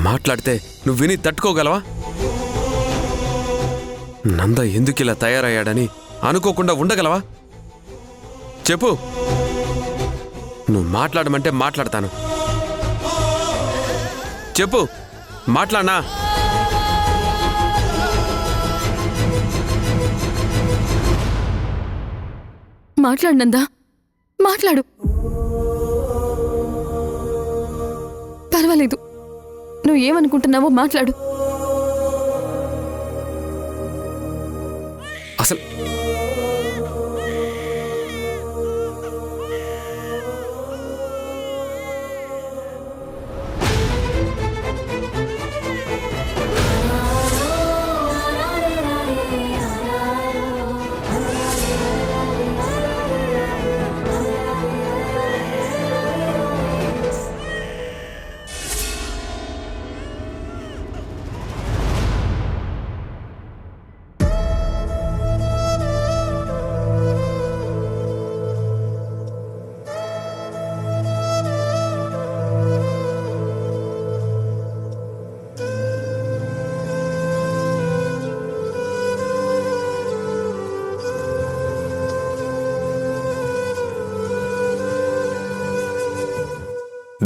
మాట్లాడితే నువ్వు విని తట్టుకోగలవా? నంద ఎందుకిలా తయారయ్యాడని అనుకోకుండా ఉండగలవా? చెప్పు. నువ్వు మాట్లాడమంటే మాట్లాడతాను. చెప్పు, మాట్లాడనా? మాట్లాడు నందా, మాట్లాడు. పర్వాలేదు, నువ్వు ఏమనుకుంటున్నావో మాట్లాడు. అసలు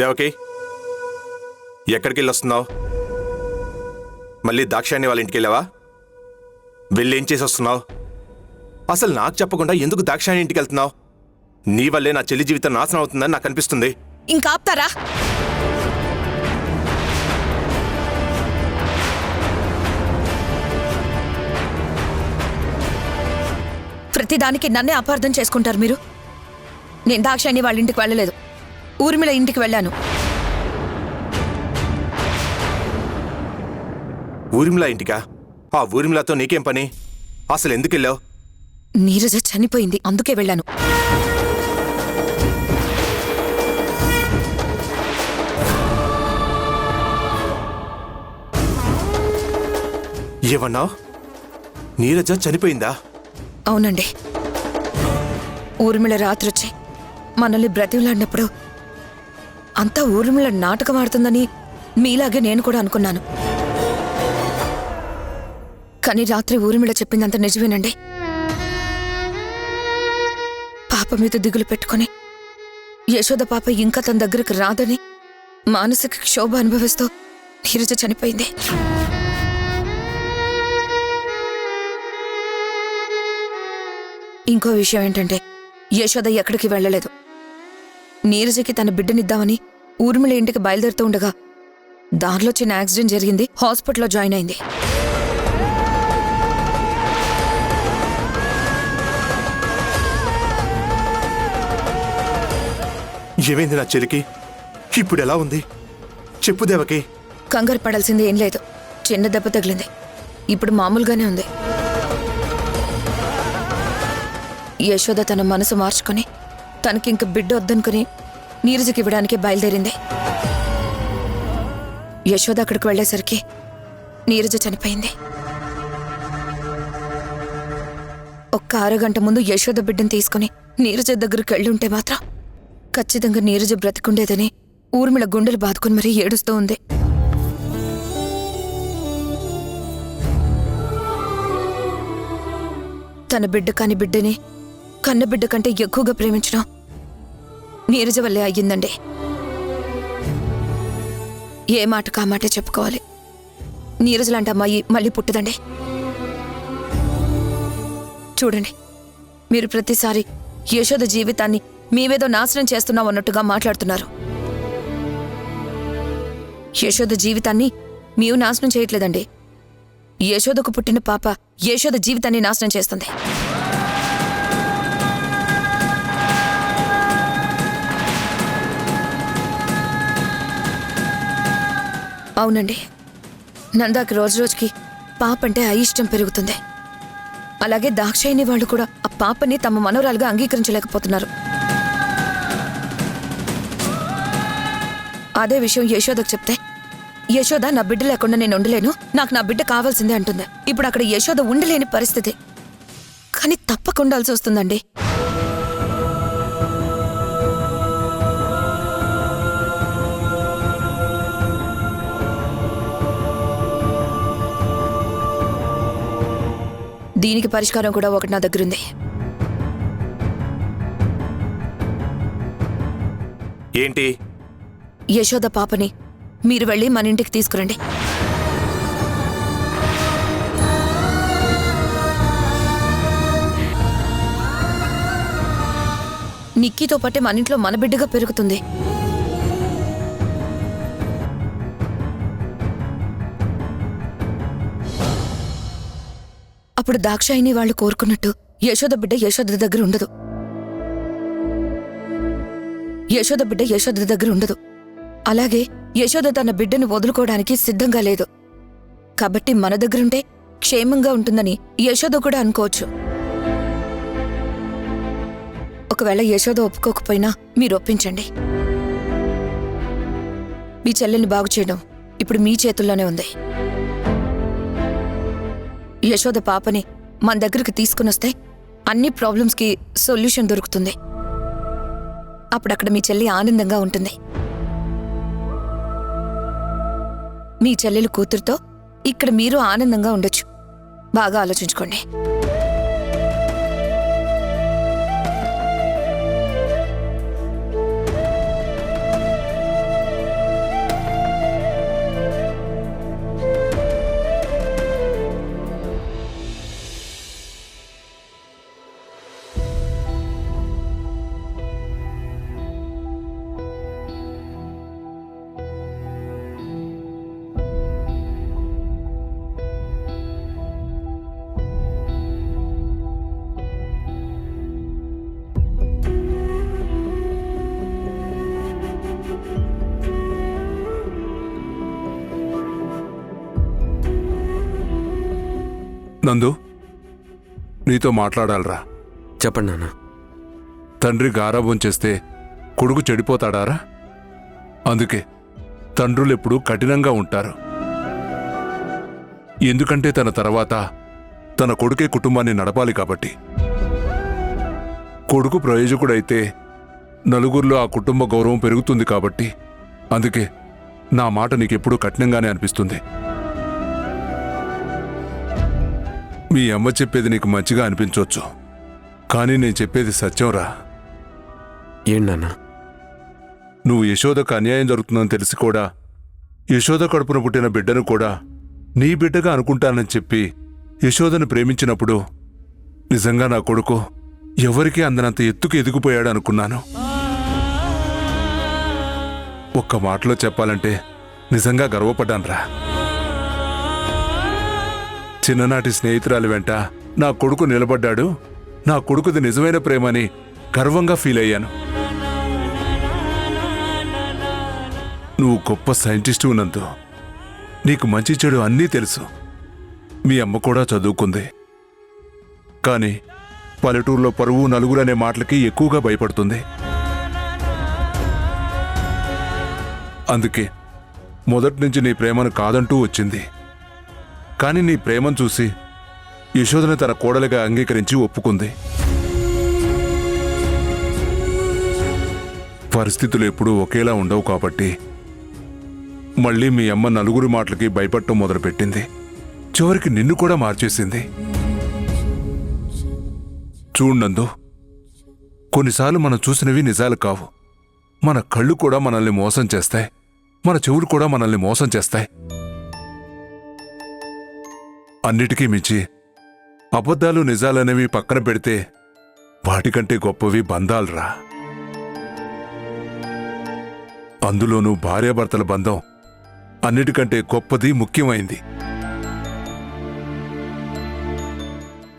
దేవకి, ఎక్కడికి వెళ్ళొస్తున్నావు? మళ్ళీ దాక్షాయణి వాళ్ళ ఇంటికి వెళ్ళావా? వెళ్ళి ఏం చేసి వస్తున్నావు? అసలు నాకు చెప్పకుండా ఎందుకు దాక్షాయణి ఇంటికి వెళ్తున్నావు? నీ వల్లే నా చెల్లి జీవితం నాశనం అవుతుందని నాకు అనిపిస్తుంది. ఇంకా ఆపుతారా? ప్రతిదానికి నన్నే అపార్థం చేసుకుంటారు మీరు. నేను దాక్షాయణి వాళ్ళ ఇంటికి వెళ్ళలేదు, ఊర్మిళ ఇంటికి వెళ్ళాను. ఊర్మిళ ఇంటికా? ఆ ఊర్మిళతో నీకేం పని? అసలు ఎందుకు వెళ్ళావు? నీరజ చనిపోయింది, అందుకే వెళ్ళాను. ఏమన్నావు? నీరజ చనిపోయిందా? అవునండి. ఊర్మిళ రాత్రొచ్చి మనల్ని బ్రతిమలాడినప్పుడు అంతా ఊర్మిళ నాటకం ఆడుతుందని మీలాగే నేను కూడా అనుకున్నాను. కానీ రాత్రి ఊర్మిళ చెప్పిందంత నిజమేనండి. పాప మీద దిగులు పెట్టుకుని యశోద పాప ఇంకా తన దగ్గరకు రాదని మానసిక క్షోభ అనుభవిస్తూ నీరజ చనిపోయింది. ఇంకో విషయం ఏంటంటే, యశోద ఎక్కడికి వెళ్ళలేదు. నీరజకి తన బిడ్డనిద్దామని ఊర్మిళ ఇంటికి బయలుదేరుతూ ఉండగా దారిలో చిన్న యాక్సిడెంట్ జరిగింది, హాస్పిటల్లో జాయిన్ అయింది. ఏమైంది నా చెల్లికి? ఇప్పుడు ఎలా ఉంది? చెప్పు దేవకి. కంగారు పడాల్సింది ఏం లేదు, చిన్న దెబ్బ తగిలింది, ఇప్పుడు మామూలుగానే ఉంది. యశోద తన మనసు మార్చుకొని తనకింక బిడ్డ వద్దనుకుని నీరజకి ఇవ్వడానికి బయలుదేరింది. యశోద అక్కడికి వెళ్లేసరికి నీరజ చనిపోయింది. ఒక్క అరగంట ముందు యశోద బిడ్డను తీసుకుని నీరజ దగ్గరికి వెళ్ళుంటే మాత్రం ఖచ్చితంగా నీరజ బ్రతికుండేదని ఊర్మిళ గుండెలు బాదుకుని మరీ ఏడుస్తూ ఉంది. తన బిడ్డ కాని బిడ్డని కన్న బిడ్డ కంటే ఎక్కువగా ప్రేమించడం నీరజ వల్లే అయ్యిందండి. ఏ మాటకు ఆ మాటే చెప్పుకోవాలి. నీరజ లాంటి అమ్మాయి మళ్ళీ పుట్టదండి. చూడండి, మీరు ప్రతిసారి యశోద జీవితాన్ని మీవేదో నాశనం చేస్తున్నాం అన్నట్టుగా మాట్లాడుతున్నారు. యశోద జీవితాన్ని మేము నాశనం చేయట్లేదండి. యశోదకు పుట్టిన పాప యశోద జీవితాన్ని నాశనం చేస్తుంది. అవునండి, నందాకి రోజు రోజుకి పాప అంటే అయిష్టం పెరుగుతుంది. అలాగే దాక్షాయిని వాళ్ళు కూడా ఆ పాపని తమ మనవరాలుగా అంగీకరించలేకపోతున్నారు. అదే విషయం యశోదకు చెప్తే, యశోద నా బిడ్డ లేకుండా నేను ఉండలేను, నాకు నా బిడ్డ కావాల్సిందే అంటుంది. ఇప్పుడు అక్కడ యశోద ఉండలేని పరిస్థితి, కానీ తప్పకుండా వస్తుందండి. దీనికి పరిష్కారం కూడా ఒకటి నా దగ్గరుంది. ఏంటి? యశోద పాపని మీరు వెళ్ళి మన ఇంటికి తీసుకురండి. నిక్కీతో పాటే మన ఇంట్లో మన బిడ్డగా పెరుగుతుంది. అప్పుడు దాక్షాయిని వాళ్ళు కోరుకున్నట్టు యశోద బిడ్డ యశోద దగ్గర ఉండదు. యశోద బిడ్డ యశోద దగ్గర ఉండదు. అలాగే యశోద తన బిడ్డను వదులుకోవడానికి సిద్ధంగా లేదు. కాబట్టి మన దగ్గరుంటే క్షేమంగా ఉంటుందని యశోద కూడా అనుకోవచ్చు. ఒకవేళ యశోద ఒప్పుకోకపోయినా మీరు ఒప్పించండి. మీ చెల్లెల్ని బాగు చేయడం ఇప్పుడు మీ చేతుల్లోనే ఉంది. యశోద పాపని మన దగ్గరికి తీసుకునొస్తే అన్ని ప్రాబ్లమ్స్కి సొల్యూషన్ దొరుకుతుంది. అప్పుడు అక్కడ మీ చెల్లి ఆనందంగా ఉంటుంది. మీ చెల్లెలు కూతురుతో ఇక్కడ మీరు ఆనందంగా ఉండొచ్చు. బాగా ఆలోచించుకోండి. నందు, నీతో మాట్లాడాలరా. చెప్పండి నాన్న. తండ్రి గారాబం చేస్తే కొడుకు చెడిపోతాడారా? అందుకే తండ్రులు ఎప్పుడూ కఠినంగా ఉంటారు. ఎందుకంటే తన తర్వాత తన కొడుకే కుటుంబాన్ని నడపాలి కాబట్టి. కొడుకు ప్రయోజకుడైతే నలుగురిలో ఆ కుటుంబ గౌరవం పెరుగుతుంది కాబట్టి. అందుకే నా మాట నీకెప్పుడూ కఠినంగానే అనిపిస్తుంది. మీ అమ్మ చెప్పేది నీకు మంచిగా అనిపించవచ్చు, కానీ నేను చెప్పేది సత్యంరా. ఏంటి నాన్న? నువ్వు యశోదకు అన్యాయం జరుగుతుందని తెలిసి కూడా యశోద కడుపున పుట్టిన బిడ్డను కూడా నీ బిడ్డగా అనుకుంటానని చెప్పి యశోదను ప్రేమించినప్పుడు నిజంగా నా కొడుకు ఎవరికీ అందనంత ఎత్తుకు ఎదిగిపోయాడు అనుకున్నాను. ఒక్క మాటలో చెప్పాలంటే నిజంగా గర్వపడ్డానురా. చిన్ననాటి స్నేహితురాలి వెంట నా కొడుకు నిలబడ్డాడు, నా కొడుకుది నిజమైన ప్రేమని గర్వంగా ఫీల్ అయ్యాను. నువ్వు గొప్ప సైంటిస్టు ఉన్నందు నీకు మంచి చెడు అన్నీ తెలుసు. మీ అమ్మ కూడా చదువుకుంది, కానీ పల్లెటూరులో పరువు నలుగురనే మాటలకి ఎక్కువగా భయపడుతుంది. అందుకే మొదటి నుంచి నీ ప్రేమను కాదంటూ వచ్చింది. కానీ నీ ప్రేమను చూసి యశోదను తన కోడలిగా అంగీకరించి ఒప్పుకుంది. పరిస్థితులు ఎప్పుడూ ఒకేలా ఉండవు కాబట్టి మళ్ళీ మీ అమ్మ నలుగురి మాటలకి భయపడటం మొదలుపెట్టింది. చివరికి నిన్ను కూడా మార్చేసింది. చూడందు, కొన్నిసార్లు మనం చూసినవి నిజాలు కావు. మన కళ్ళు కూడా మనల్ని మోసం చేస్తాయి, మన చెవులు కూడా మనల్ని మోసం చేస్తాయి. అన్నిటికీ మించి అబద్ధాలు నిజాలనేవి పక్కన పెడితే వాటికంటే గొప్పవి బంధాలురా. అందులోనూ భార్యాభర్తల బంధం అన్నిటికంటే గొప్పది, ముఖ్యమైంది.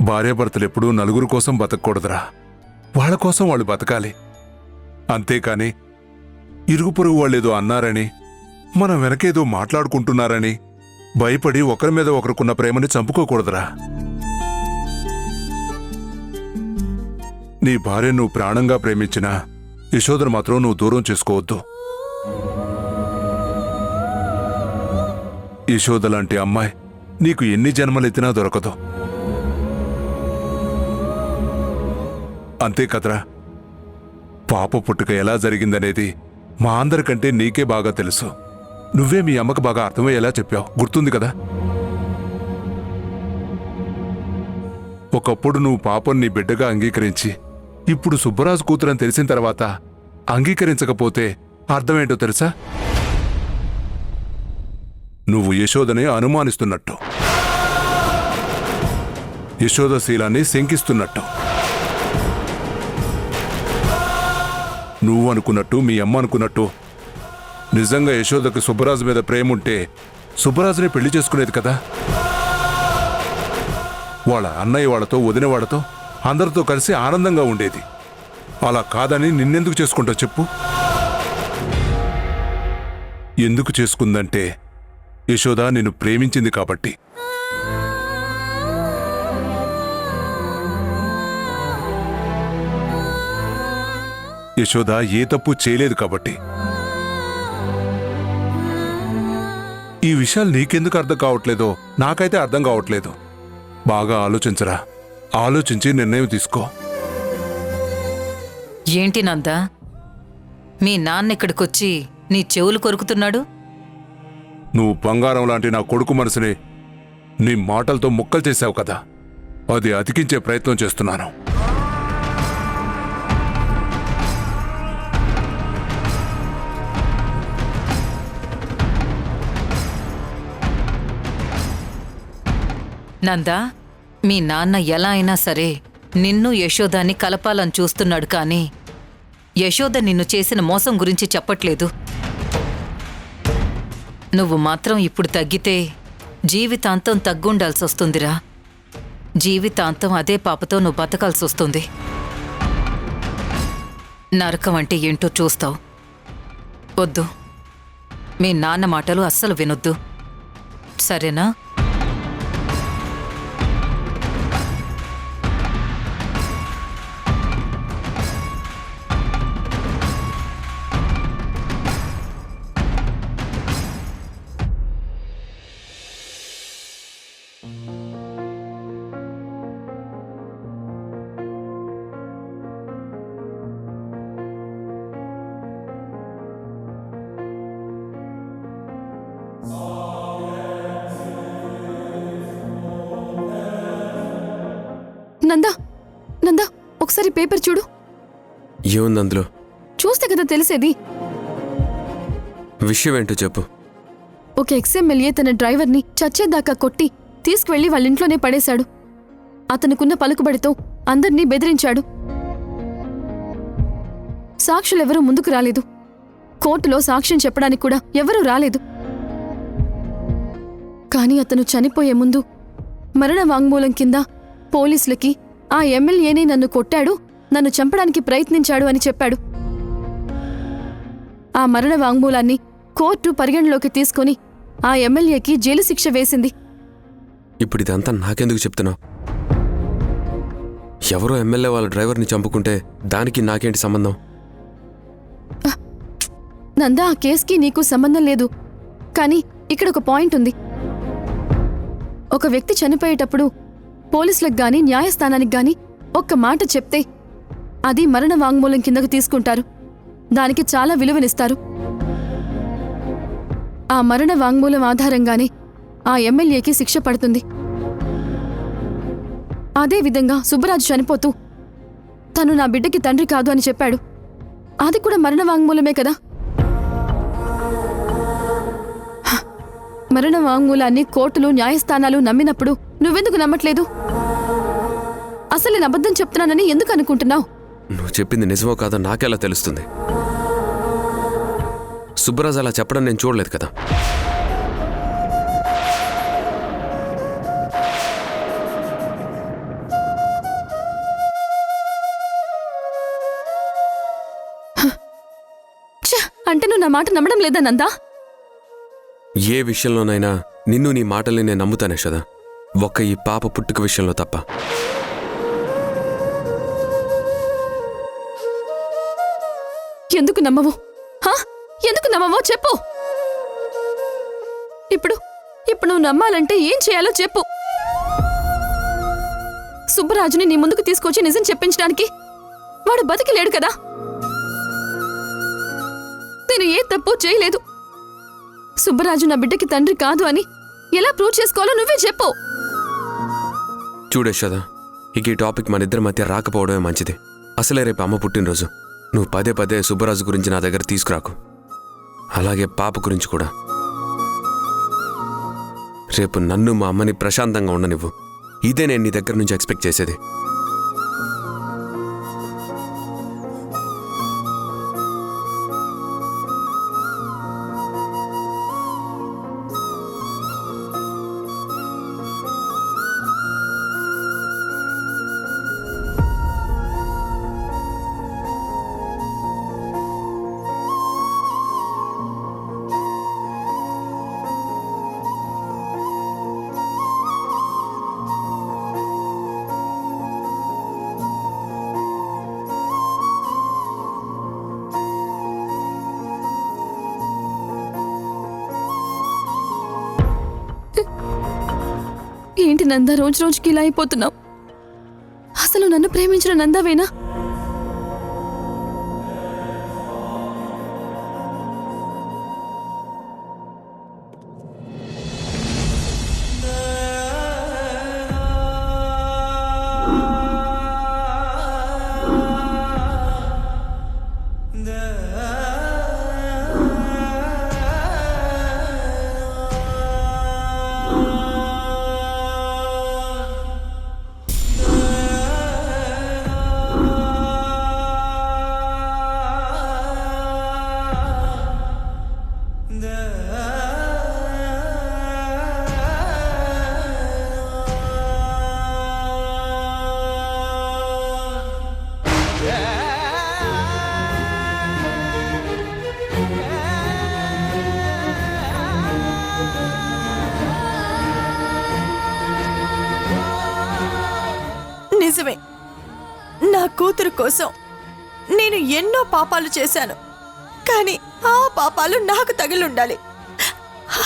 భార్యాభర్తలు ఎప్పుడూ నలుగురు కోసం బతకూడదురా. వాళ్ళ కోసం వాళ్ళు బతకాలి. అంతేకాని ఇరుగు పొరుగు వాళ్ళేదో అన్నారని, మనం వెనకేదో మాట్లాడుకుంటున్నారని భయపడి ఒకరి మీద ఒకరికున్న ప్రేమని చంపుకోకూడదురా. నీ భార్య నువ్వు ప్రాణంగా ప్రేమించినా యశోదను మాత్రం నువ్వు దూరం చేసుకోవద్దు. యశోద లాంటి అమ్మాయి నీకు ఎన్ని జన్మలెత్తినా దొరకదు. అంతే కదరా. పాప పుట్టుక ఎలా జరిగిందనేది మా అందరికంటే నీకే బాగా తెలుసు. నువ్వే మీ అమ్మకు బాగా అర్థమయ్యేలా చెప్పావు, గుర్తుంది కదా. ఒకప్పుడు నువ్వు పాపం నీ బిడ్డగా అంగీకరించి ఇప్పుడు సుబ్బరాజు కూతురని తెలిసిన తర్వాత అంగీకరించకపోతే అర్థమేంటో తెలుసా? నువ్వు యశోదని అనుమానిస్తున్నట్టు, యశోదశీలాన్ని శంకిస్తున్నట్టు. నువ్వు అనుకున్నట్టు, మీ అమ్మ అనుకున్నట్టు నిజంగా యశోదకు సుబ్బరాజు మీద ప్రేమ ఉంటే సుబ్బరాజునే పెళ్లి చేసుకునేది కదా. వాళ్ళ అన్నయ్య వాళ్ళతో, వదిన వాళ్ళతో, అందరితో కలిసి ఆనందంగా ఉండేది. అలా కాదని నిన్నెందుకు చేసుకుంటావు చెప్పు? ఎందుకు చేసుకుందంటే యశోద నిన్ను ప్రేమించింది కాబట్టి. యశోద ఏ తప్పు చేయలేదు కాబట్టి. ఈ విషయాలు నీకెందుకు అర్థం కావట్లేదో నాకైతే అర్థం కావట్లేదు. బాగా ఆలోచించరా, ఆలోచించి నిర్ణయం తీసుకో. ఏంటి నందా, మీ నాన్న ఇక్కడికొచ్చి నీ చెవులు కొరుకుతున్నాడు? నువ్వు బంగారం లాంటి నా కొడుకు మనసుని నీ మాటలతో ముక్కలు చేశావు కదా, అది అతికించే ప్రయత్నం చేస్తున్నాను. నందా, మీ నాన్న ఎలా అయినా సరే నిన్ను యశోదాన్ని కలపాలని చూస్తున్నాడు కానీ యశోద నిన్ను చేసిన మోసం గురించి చెప్పట్లేదు. నువ్వు మాత్రం ఇప్పుడు తగ్గితే జీవితాంతం తగ్గుండాల్సొస్తుందిరా. జీవితాంతం అదే పాపతో నువ్వు బతకాల్సొస్తుంది. నరకం అంటే ఏంటో చూస్తావు. వద్దు, మీ నాన్న మాటలు అస్సలు వినొద్దు, సరేనా? నందా, నందా, ఒకసారి పేపర్ చూడు. ఏముంది అందులో? చూస్తే కదా తెలిసేది. విషయం ఏంటో చెప్పు. ఒక ఎక్స్ఎమ్మెల్యే తన డ్రైవర్ని చచ్చేదాకా కొట్టి తీసుకువెళ్లి వాళ్ళింట్లోనే పడేశాడు. అతనుకున్న పలుకుబడితో అందర్నీ బెదిరించాడు. సాక్షులెవరూ ముందుకు రాలేదు. కోర్టులో సాక్ష్యం చెప్పడానికి కూడా ఎవరూ రాలేదు. కాని అతను చనిపోయే ముందు మరణ వాంగ్మూలం కింద పోలీసులకి ఆ ఎమ్మెల్యేనే నన్ను కొట్టాడు, నన్ను చంపడానికి ప్రయత్నించాడు అని చెప్పాడు. ఆ మరణ వాంగ్మూలాన్ని కోర్టు పరిగణలోకి తీసుకుని ఆ ఎమ్మెల్యేకి జైలు శిక్ష వేసింది. ఇప్పుడు ఇదంతా నాకెందుకు చెప్తున్నావు? ఎవరో ఎమ్మెల్యే వాళ్ళ డ్రైవర్ని చంపుకుంటే దానికి నాకేంటి సంబంధం? నందా, ఆ కేసుకి నీకు సంబంధం లేదు. కానీ ఇక్కడ ఒక పాయింట్ ఉంది. ఒక వ్యక్తి చనిపోయేటప్పుడు పోలీసులకు గాని న్యాయస్థానానికి గాని ఒక్క మాట చెప్తే అది మరణ వాంగ్మూలం కిందకు తీసుకుంటారు. దానికి చాలా విలువనిస్తారు. ఆ మరణ వాంగ్మూలం ఆధారంగానే ఆ ఎమ్మెల్యేకి శిక్ష పడుతుంది. అదేవిధంగా సుబ్బరాజు చనిపోతూ తను నా బిడ్డకి తండ్రి కాదు అని చెప్పాడు. అది కూడా మరణ వాంగ్మూలమే కదా. మరణ వాంగ్మూలాన్ని కోర్టులు, న్యాయస్థానాలు నమ్మినప్పుడు నువ్వెందుకు నమ్మట్లేదు? అసలు నేను అబద్ధం చెప్తున్నానని ఎందుకు అనుకుంటున్నావు? నువ్వు చెప్పింది నిజమో కాదో నాకెలా తెలుస్తుంది? సుబ్బరాజు అలా చెప్పడం నేను చూడలేదు కదా. అంటే నువ్వు నా మాట నమ్మడం లేదా నందా? ఏ విషయంలోనైనా నిన్ను, నీ మాటల్ని నేను నమ్ముతానే కదా, ఒక్క ఈ పాప పుట్టుక విషయంలో తప్ప. ఎందుకు నమ్మవు? ఎందుకు నమ్మవో చెప్పు. ఇప్పుడు నువ్వు నమ్మాలంటే ఏం చేయాలో చెప్పు. సుబ్బరాజుని నీ ముందుకు తీసుకొచ్చి నిజం చెప్పించడానికి వాడు బతికిలేడు కదా. నేను ఏ తప్పు చేయలేదు. సుబ్బరాజు నా బిడ్డకి తండ్రి కాదు అని ఎలా ప్రూవ్ చేసుకోవాలో నువ్వే చెప్పు. చూడేషదా, ఇక ఈ టాపిక్ మన ఇద్దరి మధ్య రాకపోవడమే మంచిది. అసలే రేపు అమ్మ పుట్టినరోజు. నువ్వు పదే పదే సుబ్బరాజు గురించి నా దగ్గర తీసుకురాకు. అలాగే పాప గురించి కూడా. రేపు నన్ను మా అమ్మని ప్రశాంతంగా ఉండనివ్వు. ఇదే నేను నీ దగ్గర నుంచి ఎక్స్పెక్ట్ చేసేది. ఏంటి నందా రోజు రోజుకి ఇలా అయిపోతున్నావు? అసలు నన్ను ప్రేమించిన నందావేనా? నిజమే, నా కూతురు కోసం నేను ఎన్నో పాపాలు చేశాను. కానీ ఆ పాపాలు నాకు తగిలుండాలి.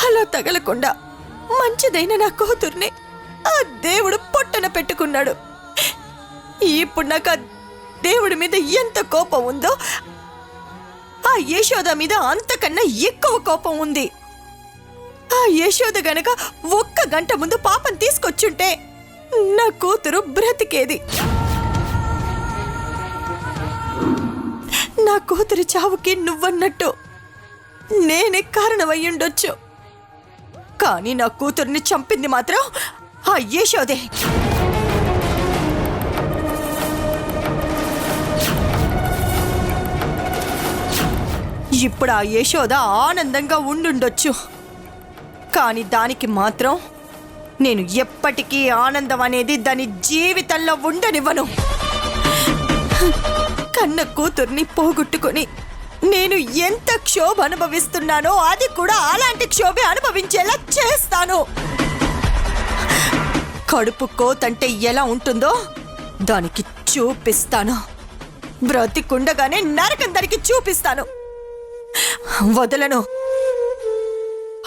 అలా తగలకుండా మంచిదైన నా కూతుర్ని ఆ దేవుడు పొట్టన పెట్టుకున్నాడు. ఇప్పుడు నాకు ఆ దేవుడి మీద ఎంత కోపం ఉందో ఆ యశోద మీద అంతకన్నా ఎక్కువ కోపం ఉంది. ఆ యశోద గనక 1 గంట ముందు పాపం తీసుకొచ్చుంటే నా కూతురు బ్రతికేది. నా కూతురు చావుకి నువ్వన్నట్టు నేనే కారణమయ్యుండొచ్చు. కానీ నా కూతుర్ని చంపింది మాత్రం ఆ యశోదే. ఇప్పుడు ఆ యశోద ఆనందంగా ఉండుండొచ్చు. కానీ దానికి మాత్రం నేను ఎప్పటికీ ఆనందం అనేది దాని జీవితంలో ఉండనివ్వను. కన్న కూతుర్ని పోగొట్టుకొని నేను ఎంత క్షోభ అనుభవిస్తున్నానో అది కూడా అలాంటి క్షోభే అనుభవించేలా చేస్తాను. కడుపు కోతంటే ఎలా ఉంటుందో దానికి చూపిస్తాను. బ్రతికుండగానే నరకం దానికి చూపిస్తాను. వదలను,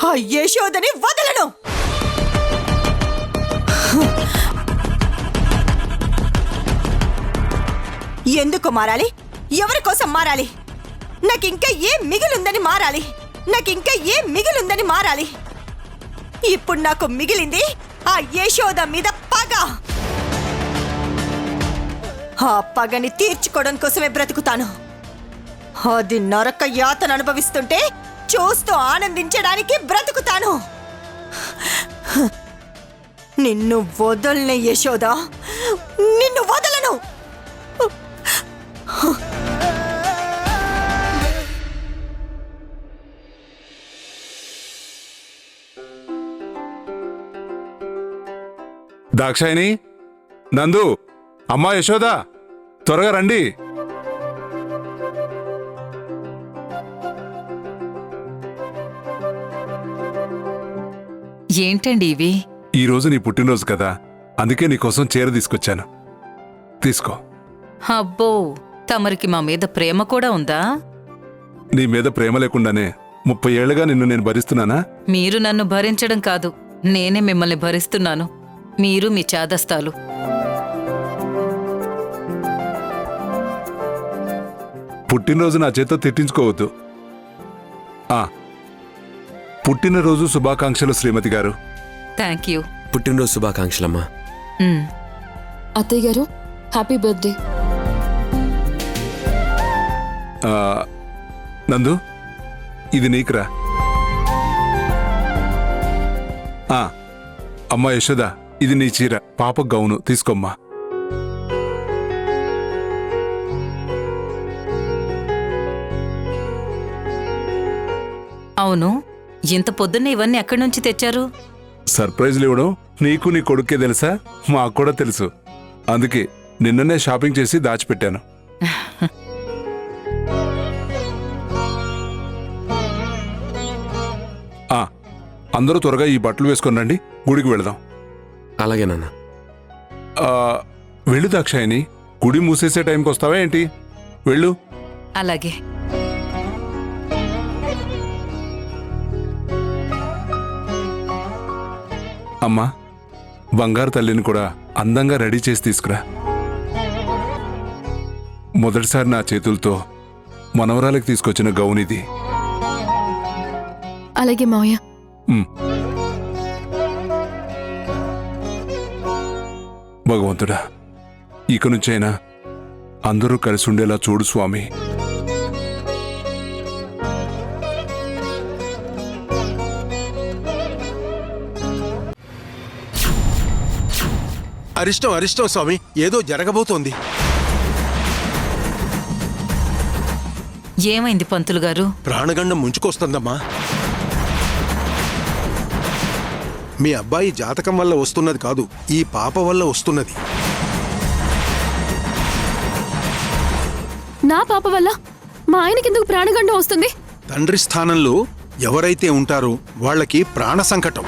ఆ యశోదని వదలను. ఎందుకు మారాలి? ఎవరి కోసం మారాలి? నాకింకా ఏం మిగిలిందని మారాలి? నాకింకా ఏం మిగిలిందని మారాలి? ఇప్పుడు నాకు మిగిలింది ఆ యశోద మీద పగ. ఆ పగని తీర్చుకోవడం కోసమే బ్రతుకుతాను. అది నరక యాతన అనుభవిస్తుంటే చూస్తూ ఆనందించడానికి బ్రతుకుతాను. నిన్ను వదలనే యశోద, నిన్ను వదలను. దాక్షాయిని, నందు, అమ్మా యశోద, త్వరగా రండి. ఏంటండి ఇవి? ఈరోజు నీ పుట్టినరోజు కదా, అందుకే నీకోసం చీర తీసుకొచ్చాను. తీసుకో. అబ్బో, తమరికి మా మీద ప్రేమ కూడా ఉందా? నీ మీద ప్రేమ లేకుండానే 30 ఏళ్లుగా నిన్ను నేను భరిస్తున్నానా? మీరు నన్ను భరించడం కాదు, నేనే మిమ్మల్ని భరిస్తున్నాను. మీరు మీ చాదస్తాలు. పుట్టినరోజు నా చేత తిట్టించుకోవద్దు. పుట్టినరోజు శుభాకాంక్షలు శ్రీమతి గారు. Thank you. పుట్టినరోజు శుభాకాంక్షలమ్మా. అత్తయ్య గారు హ్యాపీ బర్త్డే. ఆ, నందు ఇది నీకురా. ఆ, అమ్మా యశోద ఇది నీ చీర, పాప గౌను తీసుకోమ్మా. అవును, ఇంత పొద్దున్నే ఇవన్నీ ఎక్కడి నుంచి తెచ్చారు? సర్ప్రైజ్లు ఇవ్వడం నీకు నీ కొడుకే తెలుసా? మాకు కూడా తెలుసు. అందుకే నిన్ననే షాపింగ్ చేసి దాచిపెట్టాను. ఆ, అందరూ త్వరగా ఈ బట్టలు వేసుకొని రండి, గుడికి వెళదాం. అలాగే నాన్న. ఆ, వెళ్ళు దాక్షాయని, గుడి మూసేసే టైంకి వస్తావా ఏంటి? వెళ్ళు. అలాగే. అమ్మా, బంగారు తల్లిని కూడా అందంగా రెడీ చేసి తీసుకురా. మొదటిసారి నా చేతులతో మనవరాలకి తీసుకొచ్చిన గౌన్ ఇది. అలాగే మావయ్య. ఉమ్. భగవంతుడా, ఇక నుంచైనా అందరూ కలిసి ఉండేలా చూడు స్వామి. అరిష్టం అరిష్టం స్వామి, ఏదో జరగబోతోంది. ఏమైంది పంతులు గారు? ప్రాణగండం ముంచుకొస్తుందమ్మా. మీ అబ్బాయి జాతకం వల్ల వస్తున్నది కాదు, ఈ పాప వల్ల వస్తున్నది. నా పాప వల్ల మా ఆయనకెందుకు ప్రాణగండం వస్తుంది? తండ్రి స్థానంలో ఎవరైతే ఉంటారో వాళ్ళకి ప్రాణ సంకటం.